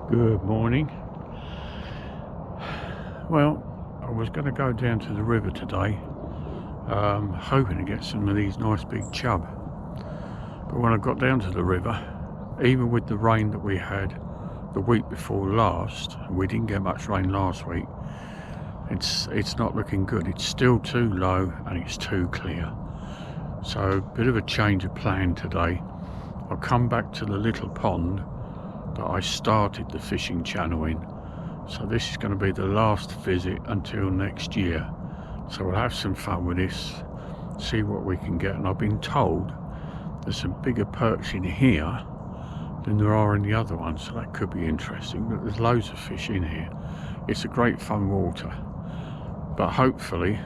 Good morning. Well, I was going to go down to the river today, hoping to get some of these nice big chub. But when I got down to the river, even with the rain that we had the week before last, we didn't get much rain last week, it's not looking good. It's still too low and it's too clear. So a bit of a change of plan today. I'll come back to the little pond that I started the fishing channel in. So this is going to be the last visit until next year. So we'll have some fun with this, see what we can get. And I've been told there's some bigger perch in here than there are in the other one, so that could be interesting. But there's loads of fish in here. It's a great fun water. But hopefully,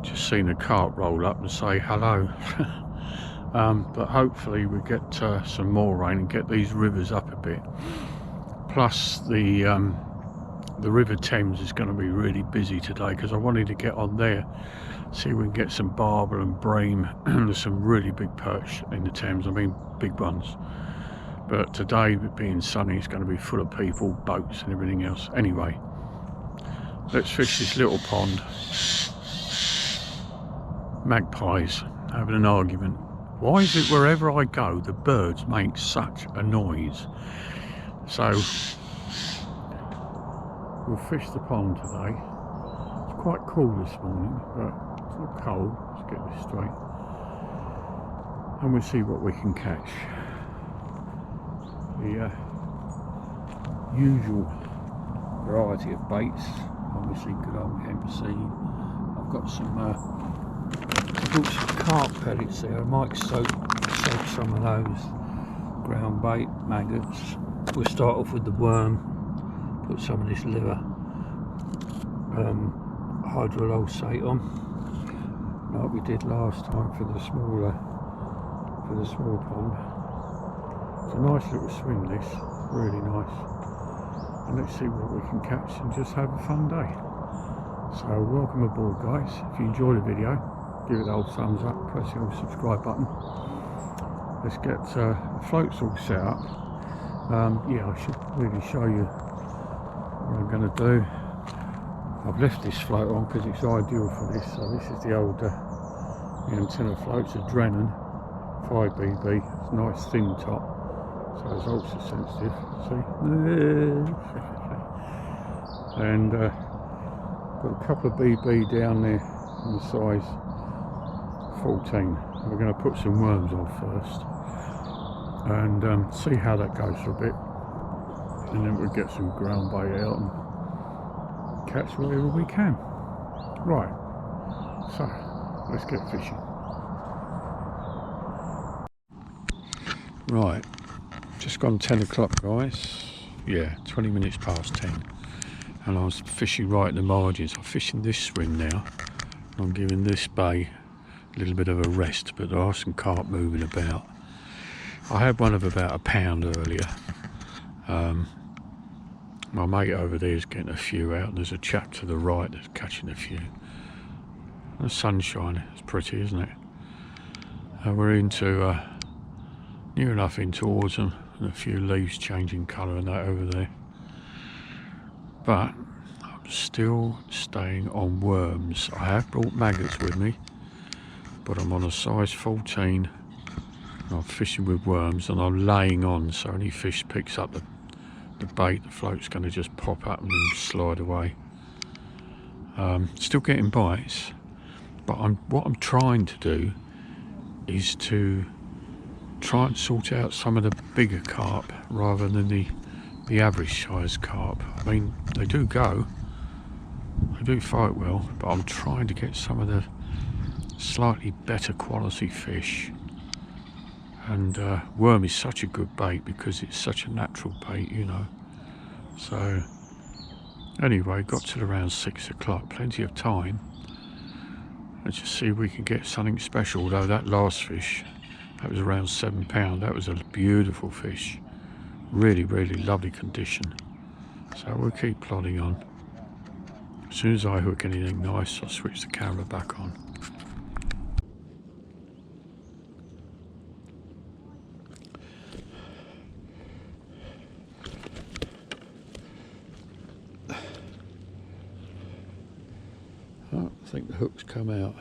just seen a carp roll up and say hello. But hopefully we get some more rain and get these rivers up a bit. Plus the River Thames is going to be really busy today, because I wanted to get on there, see if we can get some barbel and bream. There's some really big perch in the Thames, I mean big ones. But today, being sunny, it's going to be full of people, boats and everything else. Anyway, let's fish this little pond. Magpies having an argument. Why is it wherever I go the birds make such a noise? So we'll fish the pond today. It's quite cool this morning, but it's not cold. Let's get this straight. And we'll see what we can catch. The usual variety of baits. Obviously good old hemp seed. I've got some carp pellets there. I might soak some of those. Ground bait, maggots. We'll start off with the worm. Put some of this liver hydrolysate on, like we did last time for the small pond. It's a nice little swim, this, really nice. And let's see what we can catch and just have a fun day. So welcome aboard, guys. If you enjoyed the video, give it the old thumbs up, press the old subscribe button. Let's get the floats all set up. Yeah, I should really show you what I'm going to do. I've left this float on because it's ideal for this. So this is the old the antenna floats, a Drennan 5BB. It's a nice thin top, so it's ultra sensitive. See, and got a couple of BB down there in the size 14. We're going to put some worms on first and see how that goes for a bit, and then we'll get some ground bait out and catch whatever we can. Right, so let's get fishing. Right, just gone 10 o'clock, guys. Yeah, 20 minutes past 10, and I was fishing right at the margins. I'm fishing this swim now. I'm giving this bay a little bit of a rest, but there are some carp moving about. I had one of about a pound earlier. My mate over there is getting a few out, and there's a chap to the right that's catching a few. The sunshine, it's pretty, isn't it? We're into near enough into autumn, and a few leaves changing colour and that over there. But I'm still staying on worms. I have brought maggots with me, but I'm on a size 14. I'm fishing with worms and I'm laying on, so any fish picks up the bait, the float's going to just pop up and then slide away. Still getting bites, but what I'm trying to do is to try and sort out some of the bigger carp rather than the average size carp. I mean, they do go, they do fight well, but I'm trying to get some of the slightly better quality fish. And worm is such a good bait because it's such a natural bait, you know. So anyway, got till around 6 o'clock, plenty of time. Let's just see if we can get something special. Although that last fish, that was around £7. That was a beautiful fish, really lovely condition. So we'll keep plodding on. As soon as I hook anything nice, I'll switch the camera back on. think the hook's come out.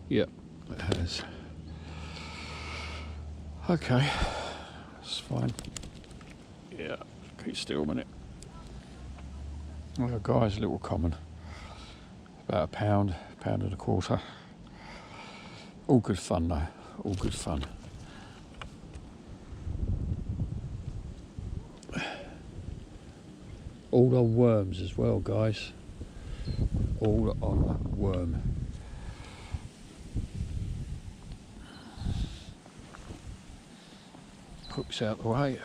Yep, it has. Okay, that's fine. Yeah, keep still a minute. Well, guys, a little common. About a pound and a quarter. All good fun though, all good fun. All on worms as well, guys. All on worm. Hook's out the way.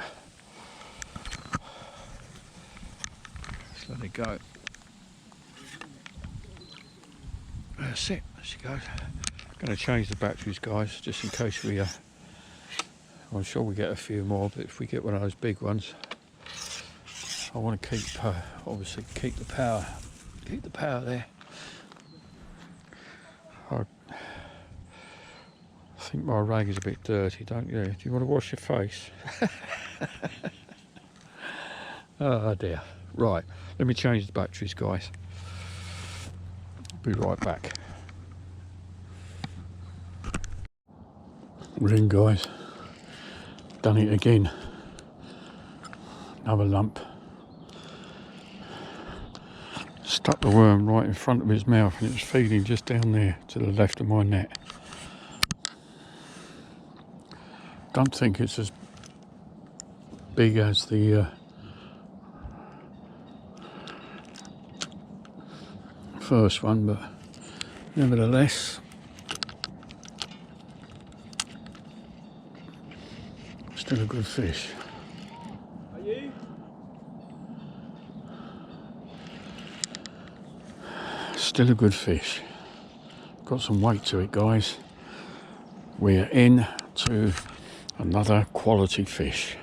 Let's let it go. That's it, there she goes. Going to change the batteries, guys, just in case we I'm sure we get a few more, but if we get one of those big ones, I want to keep obviously keep the power there. I think my rag is a bit dirty, don't you? Do you want to wash your face? Oh dear. Right, let me change the batteries, guys. Be right back. We're in, guys. Done it again. Another lump. Stuck the worm right in front of his mouth, and it was feeding just down there to the left of my net. Don't think it's as big as the first one, but nevertheless, still a good fish. Are you? Still a good fish. Got some weight to it, guys. We're in to another quality fish.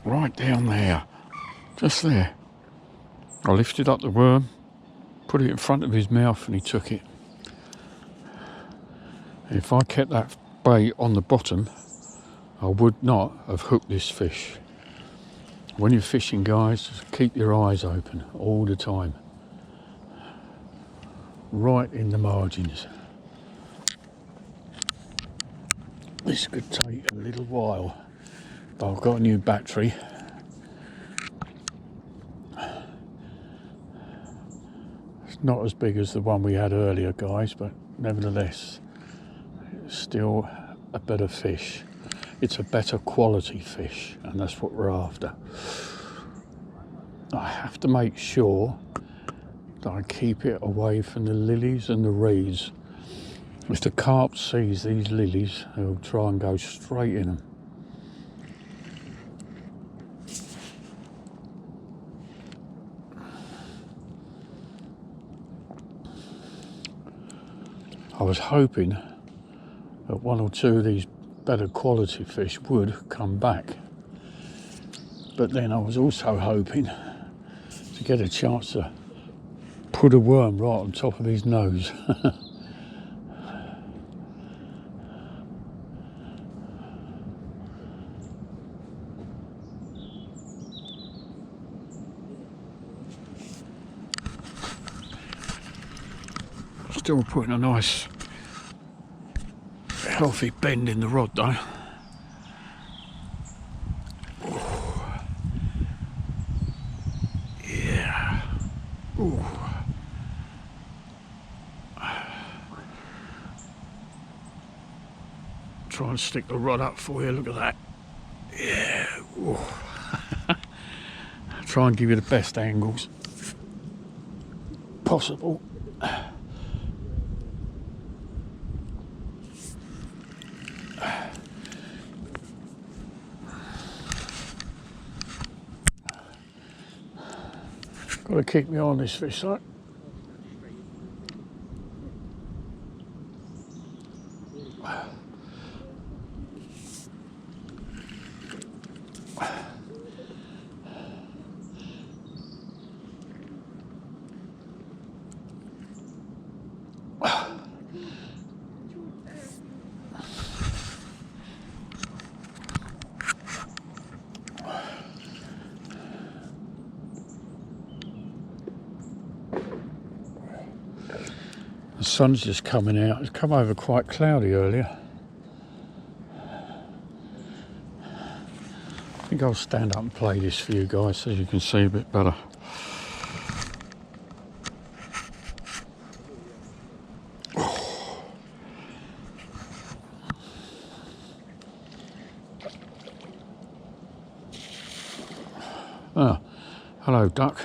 Right down there. Just there. I lifted up the worm, put it in front of his mouth, and he took it. If I kept that bait on the bottom, I would not have hooked this fish. When you're fishing, guys, just keep your eyes open all the time. Right in the margins. This could take a little while, but I've got a new battery. It's not as big as the one we had earlier, guys, but nevertheless, it's still a better fish. It's a better quality fish, and that's what we're after. I have to make sure that I keep it away from the lilies and the reeds. If the carp sees these lilies, he'll try and go straight in them. I was hoping that one or two of these better quality fish would come back, but then I was also hoping to get a chance to put a worm right on top of his nose. Still putting a nice healthy bend in the rod though. Ooh. Yeah. Ooh. Try and stick the rod up for you, look at that. Yeah. Ooh. Try and give you the best angles possible. Got to keep me on this fish, though. The sun's just coming out. It's come over quite cloudy earlier. I think I'll stand up and play this for you guys so you can see a bit better. Ah, hello, duck.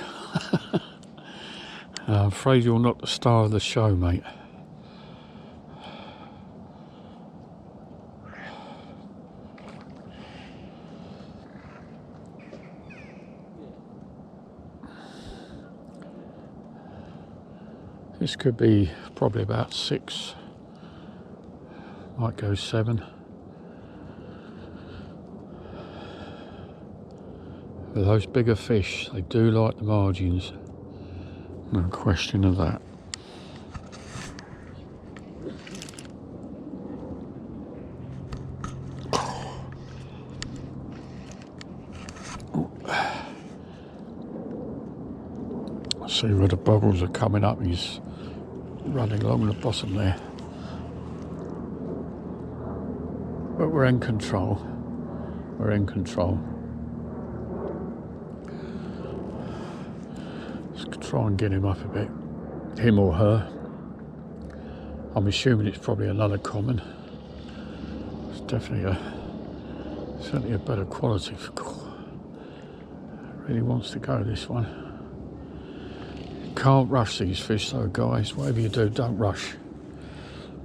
I'm afraid you're not the star of the show, mate. This could be probably about 6, might go 7. But those bigger fish, they do like the margins. No question of that. See where the bubbles are coming up. He's running along the bottom there. But we're in control. We're in control. Let's try and get him up a bit. Him or her. I'm assuming it's probably another common. It's definitely certainly a better quality. Really wants to go, this one. Can't rush these fish though, guys. Whatever you do, don't rush.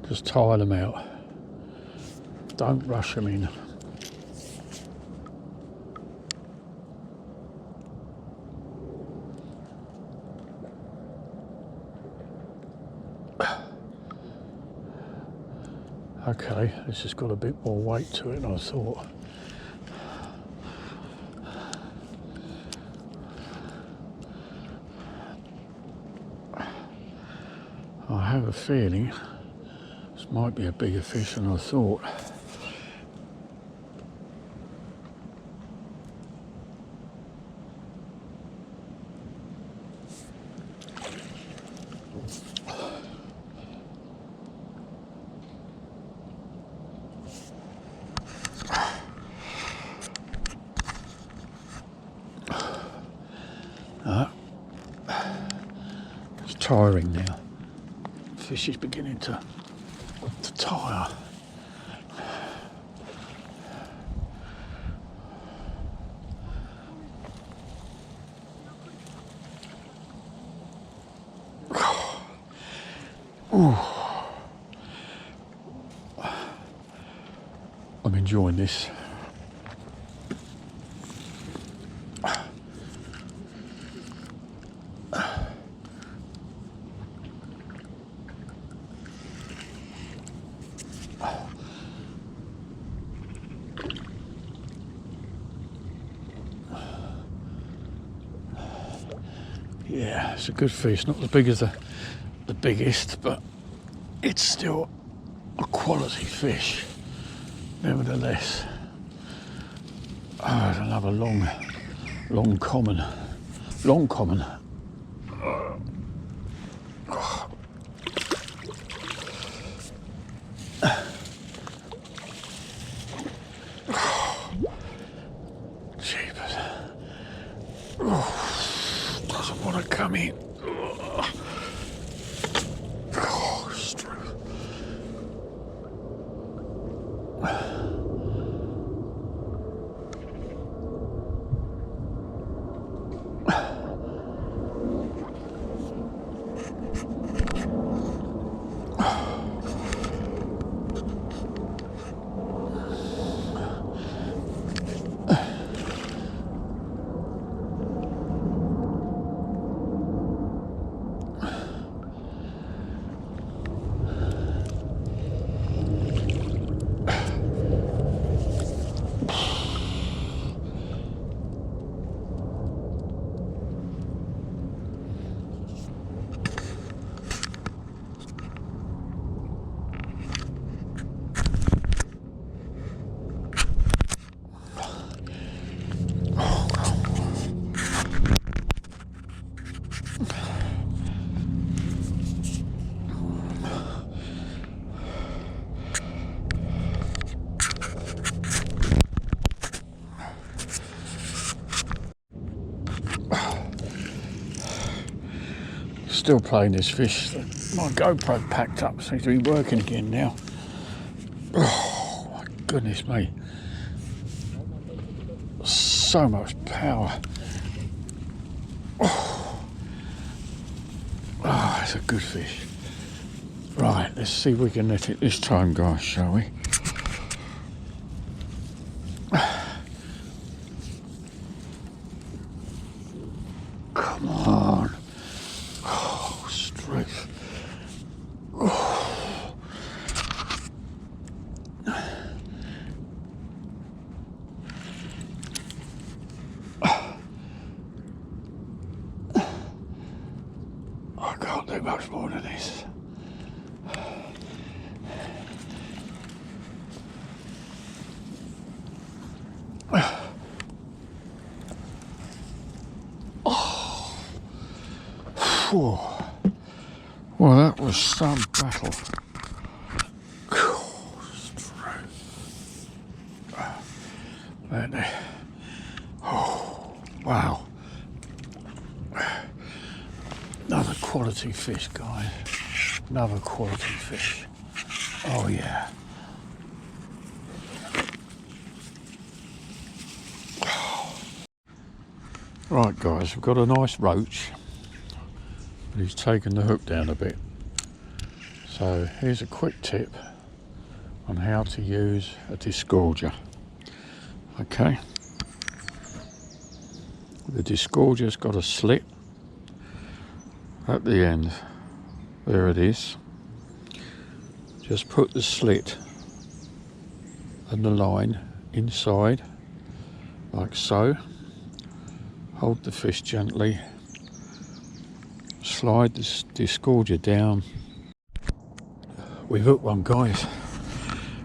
Just tire them out. Don't rush them in. Okay, this has got a bit more weight to it than I thought. I have a feeling this might be a bigger fish than I thought. It's tiring now. Fish is beginning to tire. I'm enjoying this. Yeah, it's a good fish. Not as big as the biggest, but it's still a quality fish, nevertheless. Oh, another long common. Long common. Jeepers. Doesn't want to come in. Still playing this fish. My GoPro packed up, seems to be working again now. Oh my goodness me. So much power. Oh, it's a good fish. Right, let's see if we can net it this time, guys, shall we? Come on. Oh, straight. Oh. I can't do much more than this. Well, that was some battle. Oh, wow. Another quality fish, guys. Another quality fish. Oh, yeah. Right, guys, we've got a nice roach. But he's taken the hook down a bit. So here's a quick tip on how to use a disgorger. Okay, the disgorger's got a slit at the end. There it is. Just put the slit and the line inside like so. Hold the fish gently. Slide the disgorger down. We've hooked one, guys.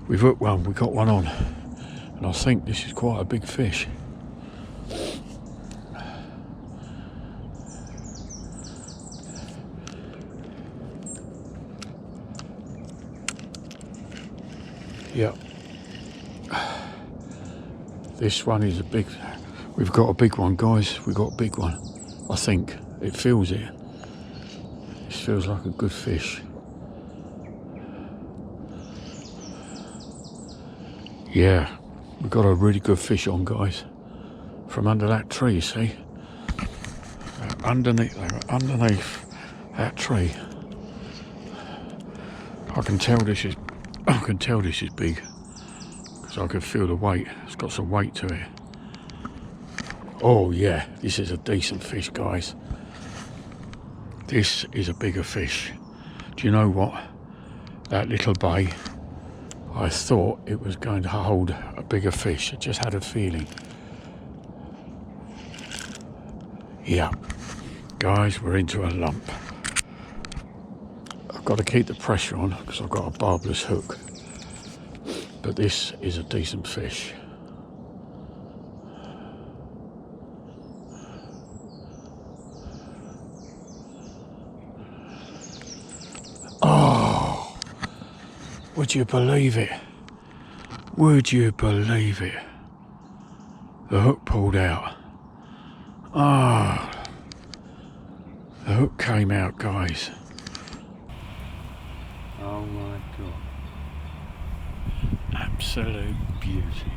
We've hooked one. We got one on, and I think this is quite a big fish. Yep. This one is a big. We've got a big one, guys. We've got a big one. I think it feels it. This feels like a good fish. Yeah, we've got a really good fish on, guys. From under that tree, see? They're underneath that tree. I can tell this is big because I can feel the weight. It's got some weight to it. Oh yeah, this is a decent fish, guys. This is a bigger fish. Do you know what? That little bay, I thought it was going to hold a bigger fish. I just had a feeling. Yeah, guys, we're into a lump. I've got to keep the pressure on because I've got a barbless hook. But this is a decent fish. Oh, would you believe it? Would you believe it? The hook pulled out. Ah, the hook came out, guys. Oh my God. Absolute beauty.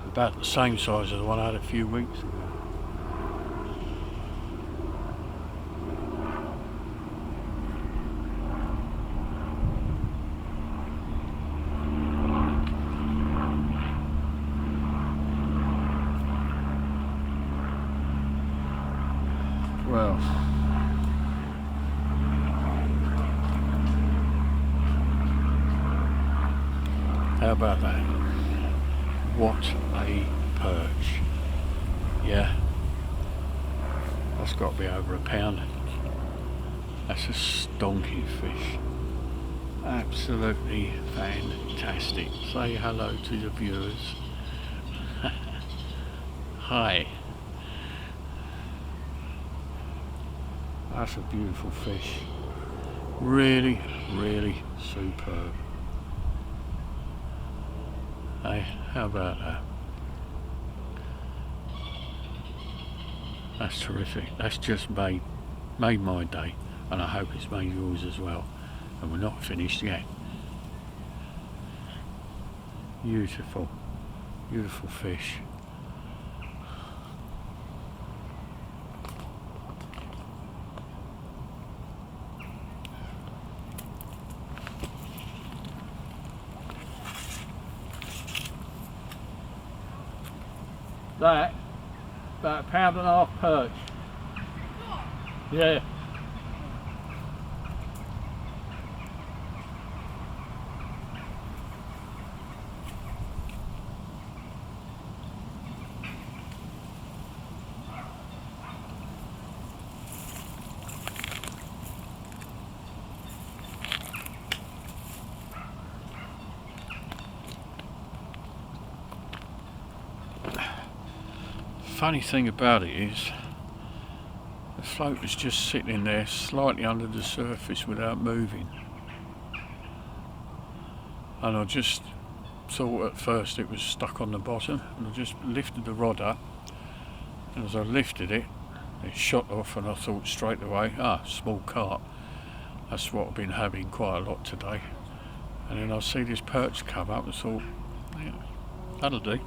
About the same size as the one I had a few weeks ago. Well, how about that? What a perch. Yeah, that's got to be over a pound. That's a stonking fish. Absolutely fantastic. Say hello to the viewers. Hi. That's a beautiful fish. Really, really superb. Hey, how about that? That's terrific. That's just made my day, and I hope it's made yours as well. And we're not finished yet. Beautiful, beautiful fish. That, about £1.5 perch. Yeah. Funny thing about it is, the float was just sitting there slightly under the surface without moving. And I just thought at first it was stuck on the bottom, and I just lifted the rod up, and as I lifted it, it shot off, and I thought straight away, small carp. That's what I've been having quite a lot today. And then I see this perch come up and thought, yeah, that'll do.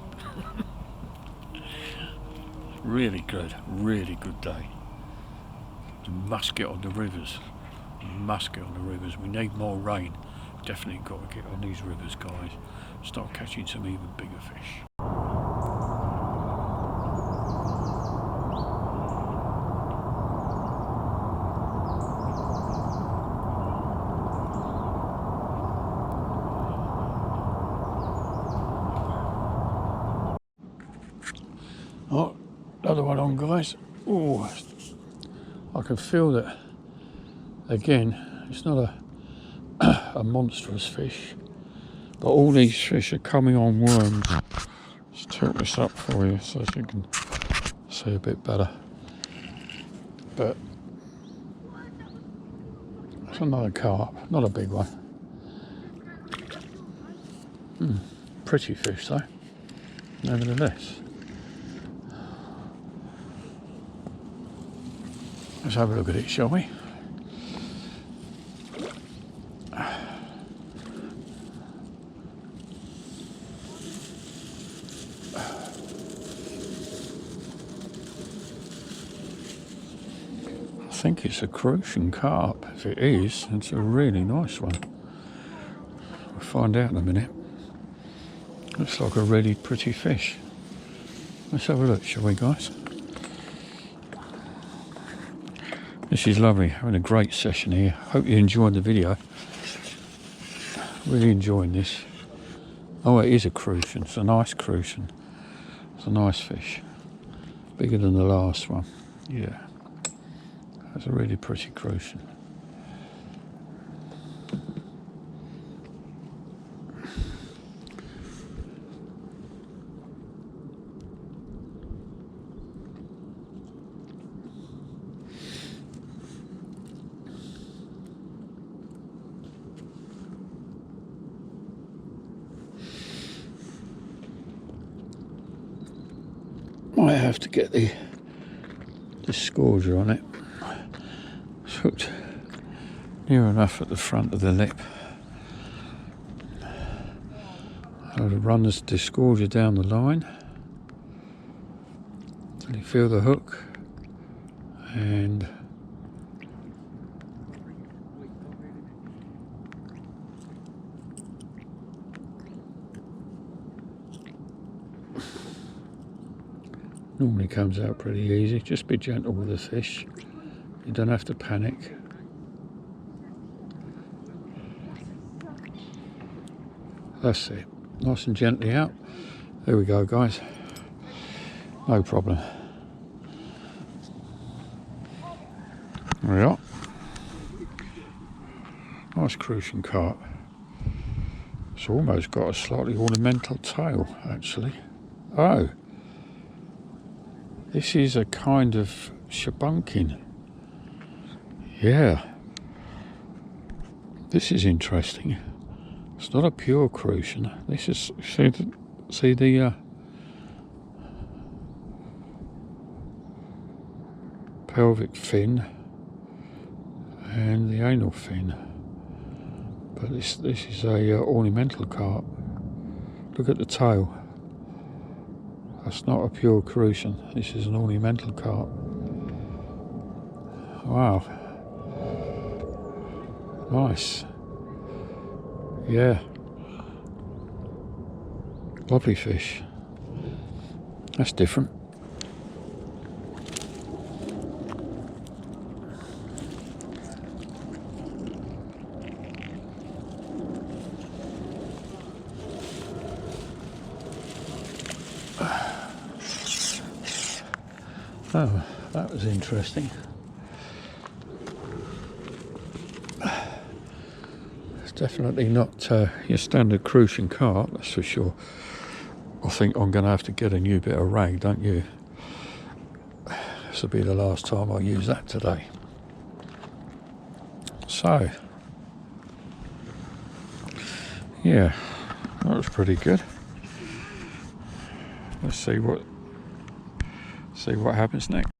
Really good day. You must get on the rivers. We need more rain. Definitely got to get on these rivers, guys. Start catching some even bigger fish. Oh, another one on, guys. Oh, I can feel that. Again, it's not a monstrous fish, but all these fish are coming on worms. Let's tilt this up for you so you can see a bit better. But it's another carp, not a big one. Pretty fish though, nevertheless. Let's have a look at it, shall we? I think it's a Crucian carp. If it is, it's a really nice one. We'll find out in a minute. Looks like a really pretty fish. Let's have a look, shall we, guys? This is lovely, having a great session here. Hope you enjoyed the video. Really enjoying this. Oh, it is a Crucian. It's a nice Crucian. It's a nice fish. Bigger than the last one. Yeah. That's a really pretty Crucian. Might have to get the scourger on it. It's hooked near enough at the front of the lip. I'll run this disgorger down the line until you feel the hook, and normally comes out pretty easy. Just be gentle with the fish. You don't have to panic. That's it. Nice and gently out. There we go, guys. No problem. There we are. Nice Crucian carp. It's almost got a slightly ornamental tail, actually. Oh. This is a kind of shabunkin. Yeah, this is interesting. It's not a pure crucian. This is, see the pelvic fin and the anal fin, but this is a ornamental carp. Look at the tail. That's not a pure crucian. This is an ornamental carp. Wow. Nice. Yeah. Lovely fish. That's different. Oh, that was interesting. It's definitely not your standard crucian carp, that's for sure. I think I'm going to have to get a new bit of rag, don't you? This will be the last time I use that today. So, yeah, that was pretty good. Let's see what happens next.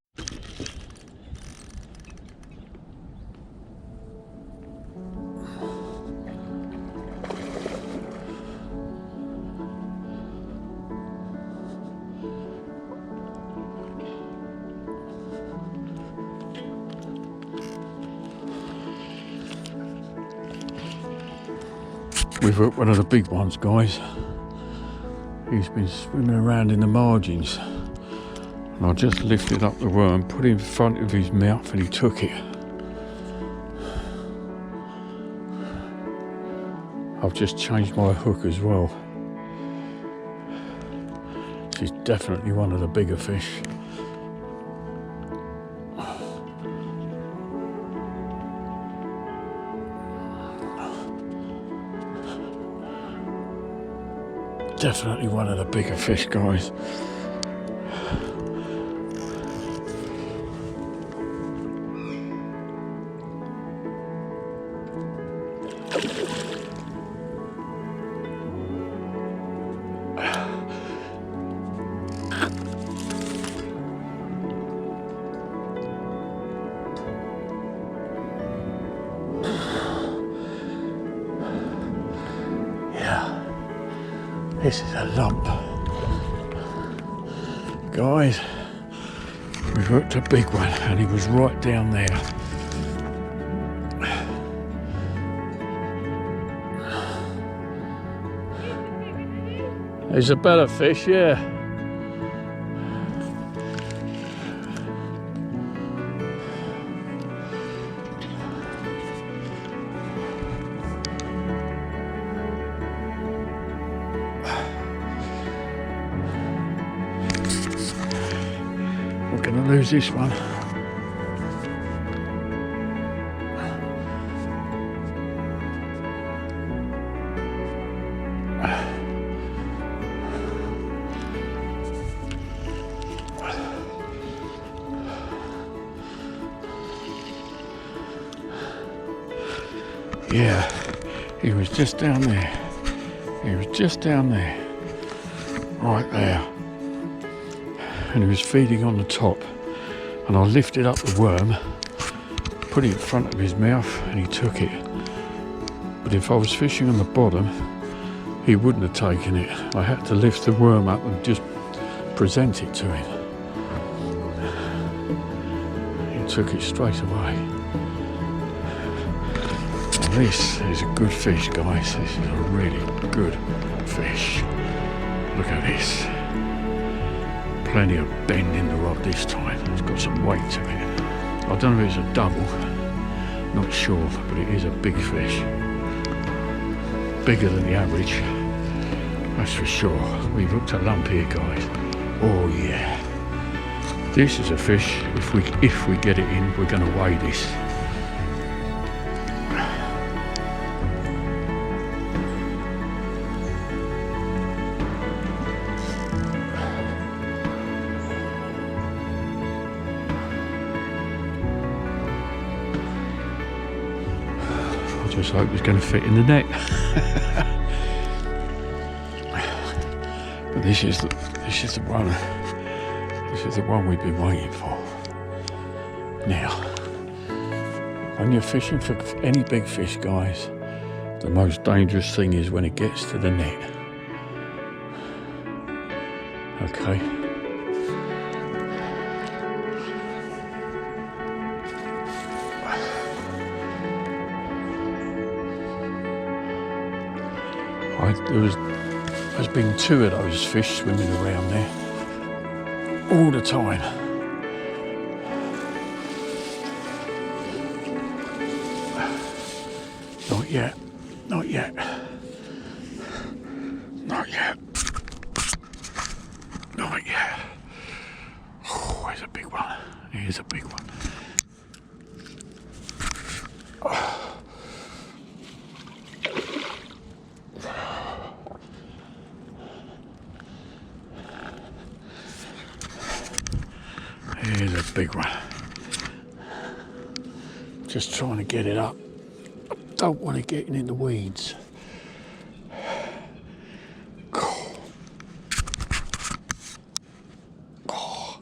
We've hooked one of the big ones, guys. He's been swimming around in the margins, and I just lifted up the worm, put it in front of his mouth, and he took it. I've just changed my hook as well. This is definitely one of the bigger fish. Definitely one of the bigger fish, guys. This is a lump. Guys, we've hooked a big one and he was right down there. There's a better fish, yeah. We're going to lose this one. Yeah, he was just down there. He was just down there. Right there. And he was feeding on the top. And I lifted up the worm, put it in front of his mouth, and he took it. But if I was fishing on the bottom, he wouldn't have taken it. I had to lift the worm up and just present it to him. He took it straight away. Now this is a good fish, guys. This is a really good fish. Look at this. Plenty of bend in the rod this time. It's got some weight to it. I don't know if it's a double, not sure, but it is a big fish. Bigger than the average, that's for sure. We've hooked a lump here, guys. Oh yeah. This is a fish. If we get it in, we're going to weigh this. just hope it's going to fit in the net. But this is the one. This is the one we've been waiting for. Now, when you're fishing for any big fish, guys, the most dangerous thing is when it gets to the net. Okay. There's been 2 of those fish swimming around there all the time. Not yet, not yet, not yet, not yet. Oh, here's a big one. Here's a big one. Here's a big one. Just trying to get it up. I don't want it getting in the weeds. Oh. Oh.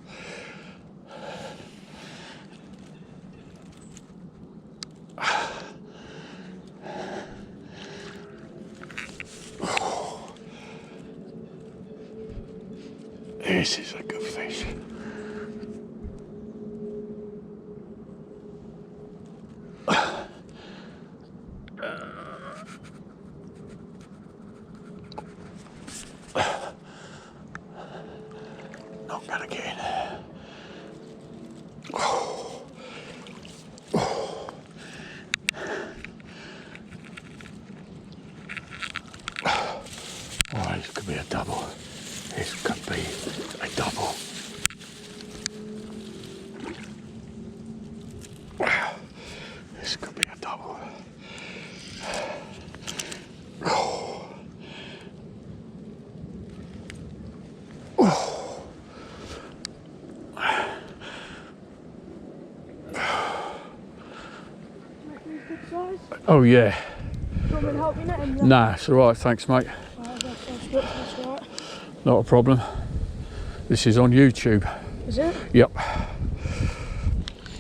Oh. This is a good fish. Not gonna get in there. Oh. Oh. Oh, this could be a double. This could be a double. This could be a double. Oh. Oh. Oh yeah. Do you want me to help you net him? Nah, it's alright, thanks mate. That's right. Not a problem. This is on YouTube. Is it? Yep.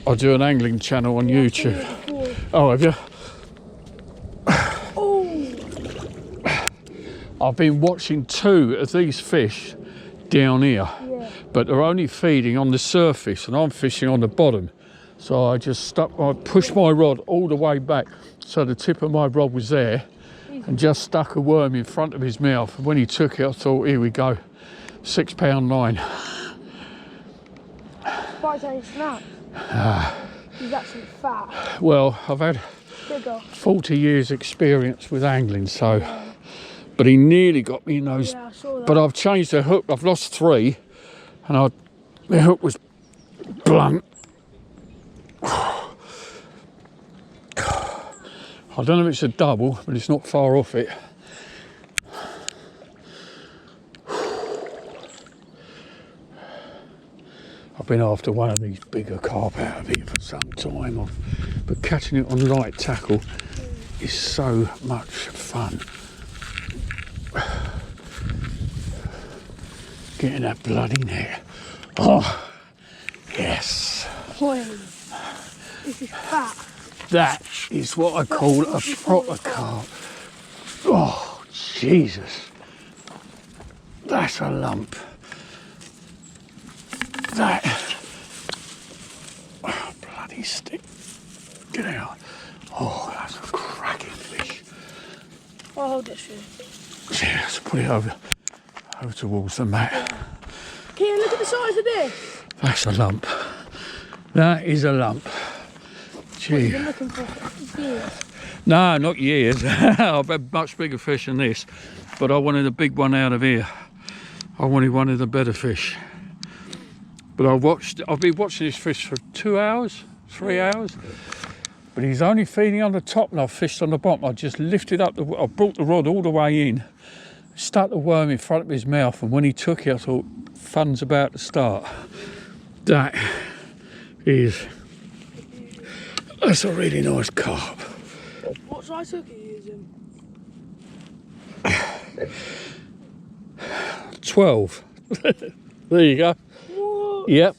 I do an angling channel on YouTube. Oh, have you? Oh! I've been watching 2 of these fish down here, but they're only feeding on the surface and I'm fishing on the bottom. So I pushed my rod all the way back so the tip of my rod was there and just stuck a worm in front of his mouth. And when he took it, I thought, here we go, £6 line. Surprised how he snapped. He's actually fat. Well, I've had Bigger. 40 years experience with angling, so, but he nearly got me in those. Yeah, I saw that. But I've changed the hook. I've lost 3 and the hook was blunt. I don't know if it's a double, but it's not far off it. I've been after one of these bigger carp out of here for some time, but catching it on light tackle is so much fun. Getting that bloody net. Oh, yes. Boy, this is fat. That is what I call a proper carp. Oh, Jesus. That's a lump. That. Oh, bloody stick. Get out. Oh, that's a cracking fish. I'll hold this for you. Yeah, let's put it over towards the mat. Can you look at the size of this? That's a lump. That is a lump. Gee. You've been looking for years. No, not years. I've had much bigger fish than this, but I wanted a big one out of here. I wanted one of the better fish. But I've been watching this fish for 2 hours, 3 hours. But he's only feeding on the top and I've fished on the bottom. I just lifted up, I brought the rod all the way in, stuck the worm in front of his mouth, and when he took it, I thought, fun's about to start. That's a really nice carp. What size hook are you using? 12. There you go. What? Yep,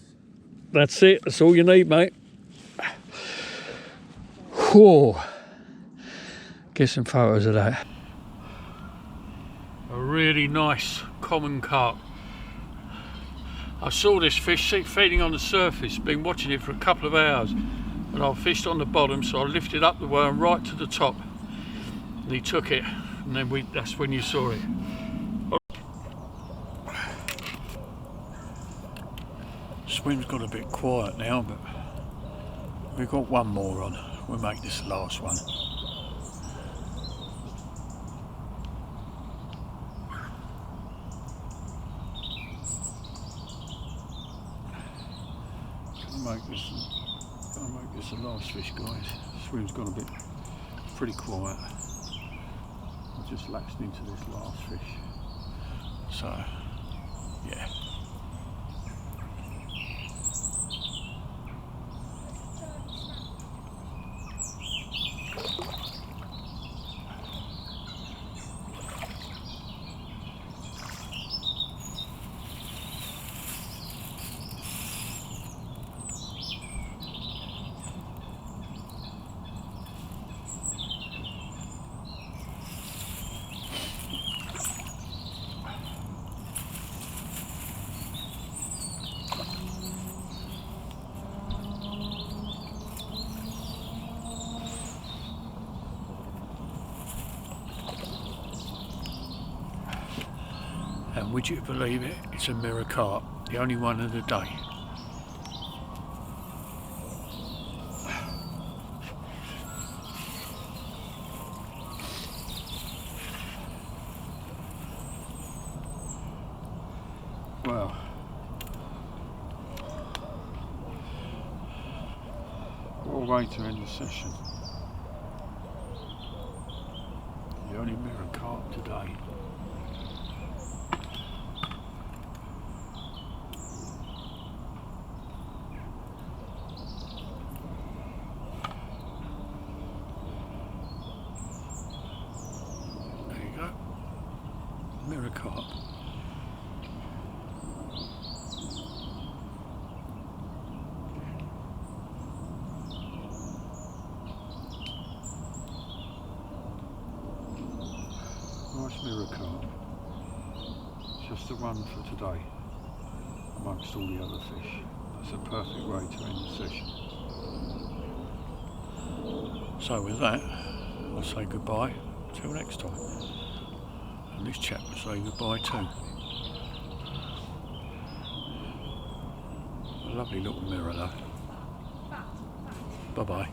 that's it. That's all you need, mate. Whoa. Get some photos of that. A really nice common carp. I saw this fish feeding on the surface, been watching it for a couple of hours, and I fished on the bottom, so I lifted up the worm right to the top, and he took it, and then that's when you saw it. Swim's got a bit quiet now, but we've got one more on. We'll make this the last one. I'll make this the last fish, guys. Swim's gone a bit pretty quiet. I've just latched into this last fish. So, yeah. And would you believe it, it's a mirror carp, the only one of the day. Well, what a way to end the session. The only mirror carp today. Mirror carp. Nice mirror carp. Just the one for today, amongst all the other fish. That's a perfect way to end the session. So with that, I'll say goodbye till next time. And this chap will say goodbye too. A lovely little mirror though. Bye bye.